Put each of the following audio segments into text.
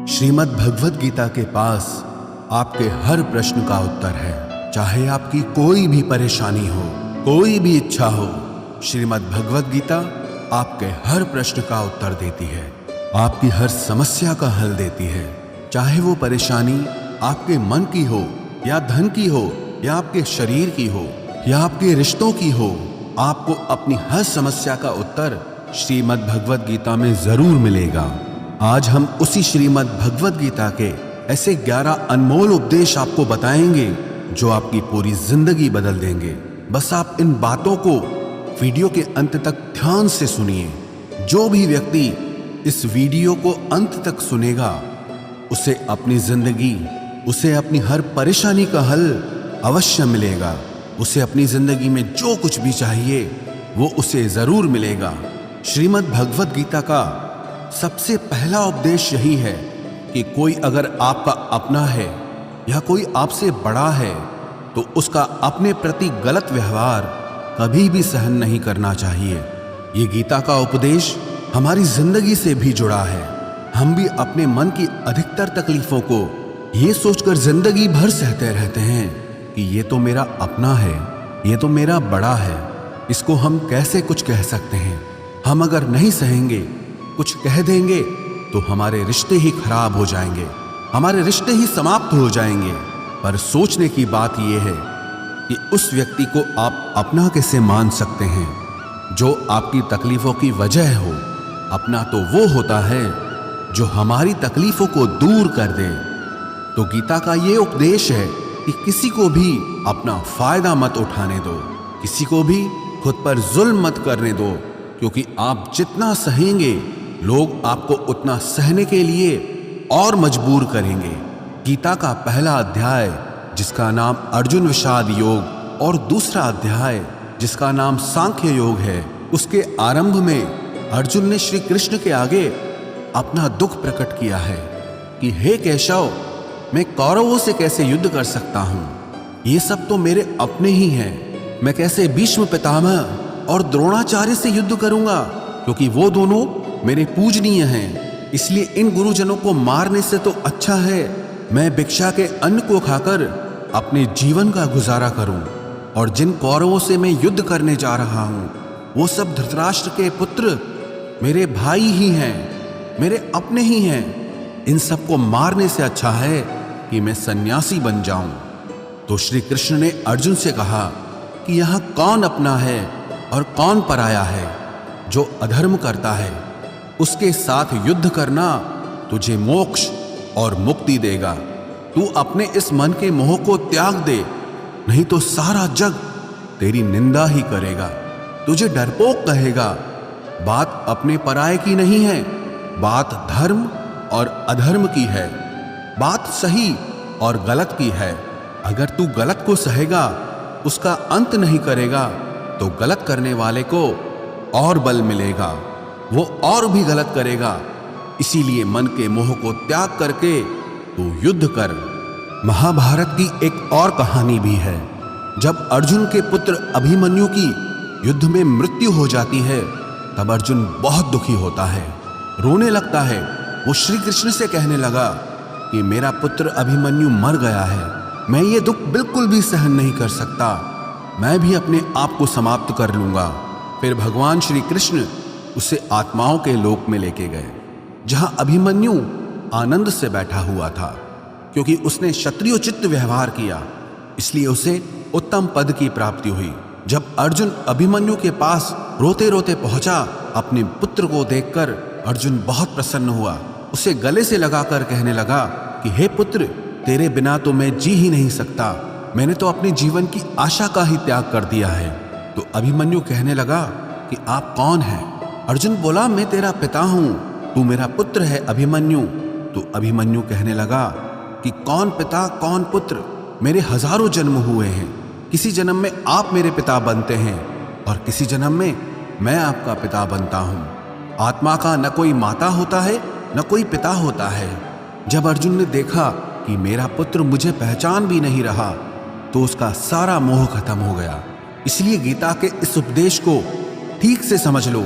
श्रीमद् भगवद गीता के पास आपके हर प्रश्न का उत्तर है। चाहे आपकी कोई भी परेशानी हो, कोई भी इच्छा हो, श्रीमद् भगवद गीता आपके हर प्रश्न का उत्तर देती है, आपकी हर समस्या का हल देती है। चाहे वो परेशानी आपके मन की हो या धन की हो या आपके शरीर की हो या आपके रिश्तों की हो, आपको अपनी हर समस्या का उत्तर श्रीमद् भगवद गीता में जरूर मिलेगा। आज हम उसी श्रीमद् भगवद गीता के ऐसे 11 अनमोल उपदेश आपको बताएंगे जो आपकी पूरी जिंदगी बदल देंगे। बस आप इन बातों को वीडियो के अंत तक ध्यान से सुनिए। जो भी व्यक्ति इस वीडियो को अंत तक सुनेगा उसे अपनी जिंदगी, उसे अपनी हर परेशानी का हल अवश्य मिलेगा। उसे अपनी जिंदगी में जो कुछ भी चाहिए वो उसे जरूर मिलेगा। श्रीमद् भगवद गीता का सबसे पहला उपदेश यही है कि कोई अगर आपका अपना है या कोई आपसे बड़ा है तो उसका अपने प्रति गलत व्यवहार कभी भी सहन नहीं करना चाहिए। ये गीता का उपदेश हमारी जिंदगी से भी जुड़ा है। हम भी अपने मन की अधिकतर तकलीफों को ये सोचकर जिंदगी भर सहते रहते हैं कि ये तो मेरा अपना है, ये तो मेरा बड़ा है, इसको हम कैसे कुछ कह सकते हैं। हम अगर नहीं सहेंगे, कुछ कह देंगे तो हमारे रिश्ते ही खराब हो जाएंगे, हमारे रिश्ते ही समाप्त हो जाएंगे। पर सोचने की बात यह है कि उस व्यक्ति को आप अपना कैसे मान सकते हैं जो आपकी तकलीफों की वजह हो। अपना तो वो होता है जो हमारी तकलीफों को दूर कर दे। तो गीता का ये उपदेश है कि किसी को भी अपना फायदा मत उठाने दो, किसी को भी खुद पर जुल्म मत करने दो, क्योंकि आप जितना सहेंगे लोग आपको उतना सहने के लिए और मजबूर करेंगे। गीता का पहला अध्याय जिसका नाम अर्जुन विषाद योग और दूसरा अध्याय जिसका नाम सांख्य योग है, उसके आरंभ में अर्जुन ने श्री कृष्ण के आगे अपना दुख प्रकट किया है कि हे केशव, मैं कौरवों से कैसे युद्ध कर सकता हूं, ये सब तो मेरे अपने ही हैं। मैं कैसे भीष्म पितामह और द्रोणाचार्य से युद्ध करूंगा, क्योंकि वो दोनों मेरे पूजनीय हैं। इसलिए इन गुरुजनों को मारने से तो अच्छा है मैं भिक्षा के अन्न को खाकर अपने जीवन का गुजारा करूं। और जिन कौरवों से मैं युद्ध करने जा रहा हूं वो सब धृतराष्ट्र के पुत्र मेरे भाई ही हैं, मेरे अपने ही हैं। इन सबको मारने से अच्छा है कि मैं सन्यासी बन जाऊं। तो श्री कृष्ण ने अर्जुन से कहा कि यहां कौन अपना है और कौन पराया है। जो अधर्म करता है उसके साथ युद्ध करना तुझे मोक्ष और मुक्ति देगा। तू अपने इस मन के मोह को त्याग दे, नहीं तो सारा जग तेरी निंदा ही करेगा, तुझे डरपोक कहेगा। बात अपने पराये की नहीं है, बात धर्म और अधर्म की है, बात सही और गलत की है। अगर तू गलत को सहेगा, उसका अंत नहीं करेगा, तो गलत करने वाले को और बल मिलेगा, वो और भी गलत करेगा। इसीलिए मन के मोह को त्याग करके तू युद्ध कर। महाभारत की एक और कहानी भी है। जब अर्जुन के पुत्र अभिमन्यु की युद्ध में मृत्यु हो जाती है तब अर्जुन बहुत दुखी होता है, रोने लगता है। वो श्री कृष्ण से कहने लगा कि मेरा पुत्र अभिमन्यु मर गया है, मैं ये दुख बिल्कुल भी सहन नहीं कर सकता, मैं भी अपने आप को समाप्त कर लूंगा। फिर भगवान श्री कृष्ण उसे आत्माओं के लोक में लेके गए, जहां अभिमन्यु आनंद से बैठा हुआ था, क्योंकि उसने क्षत्रियोचित व्यवहार किया, इसलिए उसे उत्तम पद की प्राप्ति हुई। जब अर्जुन अभिमन्यु के पास रोते रोते पहुंचा, अपने पुत्र को देखकर अर्जुन बहुत प्रसन्न हुआ। उसे गले से लगाकर कहने लगा कि हे पुत्र, तेरे बिना तो मैं जी ही नहीं सकता, मैंने तो अपने जीवन की आशा का ही त्याग कर दिया है। तो अभिमन्यु कहने लगा कि आप कौन हैं? अर्जुन बोला, मैं तेरा पिता हूं, तू मेरा पुत्र है अभिमन्यु। तो अभिमन्यु कहने लगा कि कौन पिता कौन पुत्र, मेरे हजारों जन्म हुए हैं, किसी जन्म में आप मेरे पिता बनते हैं और किसी जन्म में मैं आपका पिता बनता हूं। आत्मा का न कोई माता होता है न कोई पिता होता है। जब अर्जुन ने देखा कि मेरा पुत्र मुझे पहचान भी नहीं रहा तो उसका सारा मोह खत्म हो गया। इसलिए गीता के इस उपदेश को ठीक से समझ लो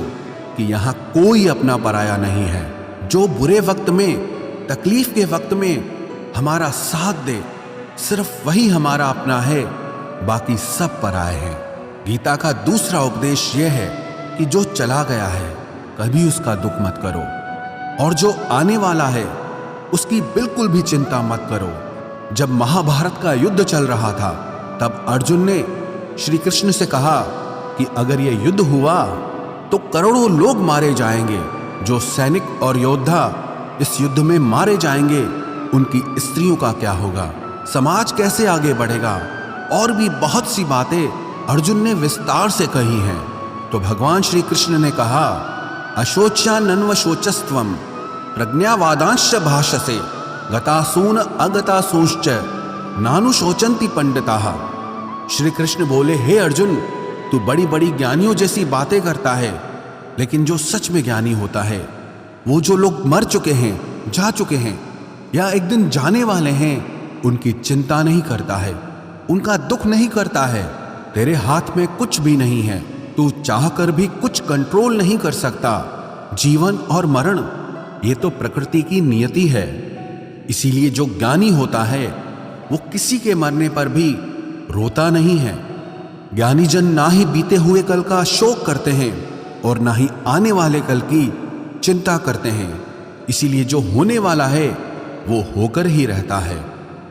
कि यहां कोई अपना पराया नहीं है। जो बुरे वक्त में तकलीफ के वक्त में हमारा साथ दे, सिर्फ वही हमारा अपना है, बाकी सब पराए हैं। गीता का दूसरा उपदेश यह है कि जो चला गया है कभी उसका दुख मत करो, और जो आने वाला है उसकी बिल्कुल भी चिंता मत करो। जब महाभारत का युद्ध चल रहा था तब अर्जुन ने श्री कृष्ण से कहा कि अगर यह युद्ध हुआ तो करोड़ों लोग मारे जाएंगे। जो सैनिक और योद्धा इस युद्ध में मारे जाएंगे उनकी स्त्रियों का क्या होगा, समाज कैसे आगे बढ़ेगा। और भी बहुत सी बातें अर्जुन ने विस्तार से कही हैं। तो भगवान श्री कृष्ण ने कहा, अशोच्यानन्वशोचस्त्वं प्रज्ञावादांश्च भाषसे गतासून अगतासूंश्च नानुशोचन्ति पंडिताः। श्री कृष्ण बोले, हे अर्जुन, तू बड़ी बड़ी ज्ञानियों जैसी बातें करता है, लेकिन जो सच में ज्ञानी होता है, वो जो लोग मर चुके हैं, जा चुके हैं या एक दिन जाने वाले हैं, उनकी चिंता नहीं करता है, उनका दुख नहीं करता है। तेरे हाथ में कुछ भी नहीं है, तू चाहकर भी कुछ कंट्रोल नहीं कर सकता। जीवन और मरण ये तो प्रकृति की नियति है। इसीलिए जो ज्ञानी होता है वो किसी के मरने पर भी रोता नहीं है। ज्ञानी जन ना ही बीते हुए कल का शोक करते हैं और ना ही आने वाले कल की चिंता करते हैं। इसीलिए जो होने वाला है वो होकर ही रहता है,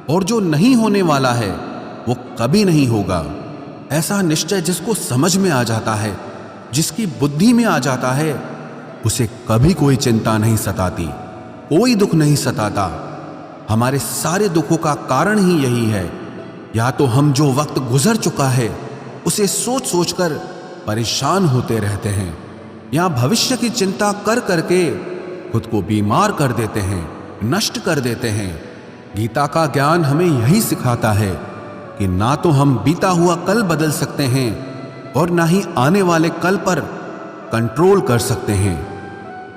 और जो नहीं होने वाला है वो कभी नहीं होगा। ऐसा निश्चय जिसको समझ में आ जाता है, जिसकी बुद्धि में आ जाता है, उसे कभी कोई चिंता नहीं सताती, कोई दुख नहीं सताता। हमारे सारे दुखों का कारण ही यही है। या तो हम जो वक्त गुजर चुका है उसे सोच सोचकर परेशान होते रहते हैं, या भविष्य की चिंता कर करके खुद को बीमार कर देते हैं, नष्ट कर देते हैं। गीता का ज्ञान हमें यही सिखाता है कि ना तो हम बीता हुआ कल बदल सकते हैं और ना ही आने वाले कल पर कंट्रोल कर सकते हैं।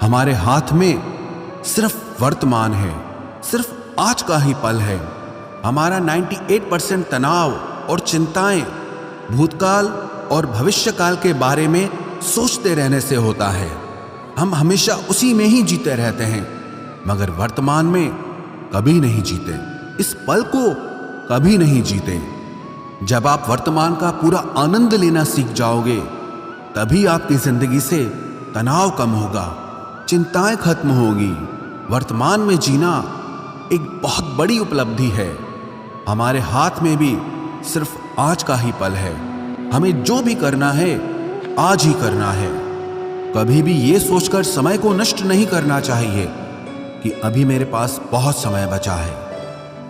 हमारे हाथ में सिर्फ वर्तमान है, सिर्फ आज का ही पल है। हमारा 98% तनाव और चिंताएं भूतकाल और भविष्यकाल के बारे में सोचते रहने से होता है। हम हमेशा उसी में ही जीते रहते हैं, मगर वर्तमान में कभी नहीं जीते, इस पल को कभी नहीं जीते। जब आप वर्तमान का पूरा आनंद लेना सीख जाओगे, तभी आपकी जिंदगी से तनाव कम होगा, चिंताएं खत्म होगी। वर्तमान में जीना एक बहुत बड़ी उपलब्धि है। हमारे हाथ में भी सिर्फ आज का ही पल है। हमें जो भी करना है आज ही करना है। कभी भी ये सोचकर समय को नष्ट नहीं करना चाहिए कि अभी मेरे पास बहुत समय बचा है।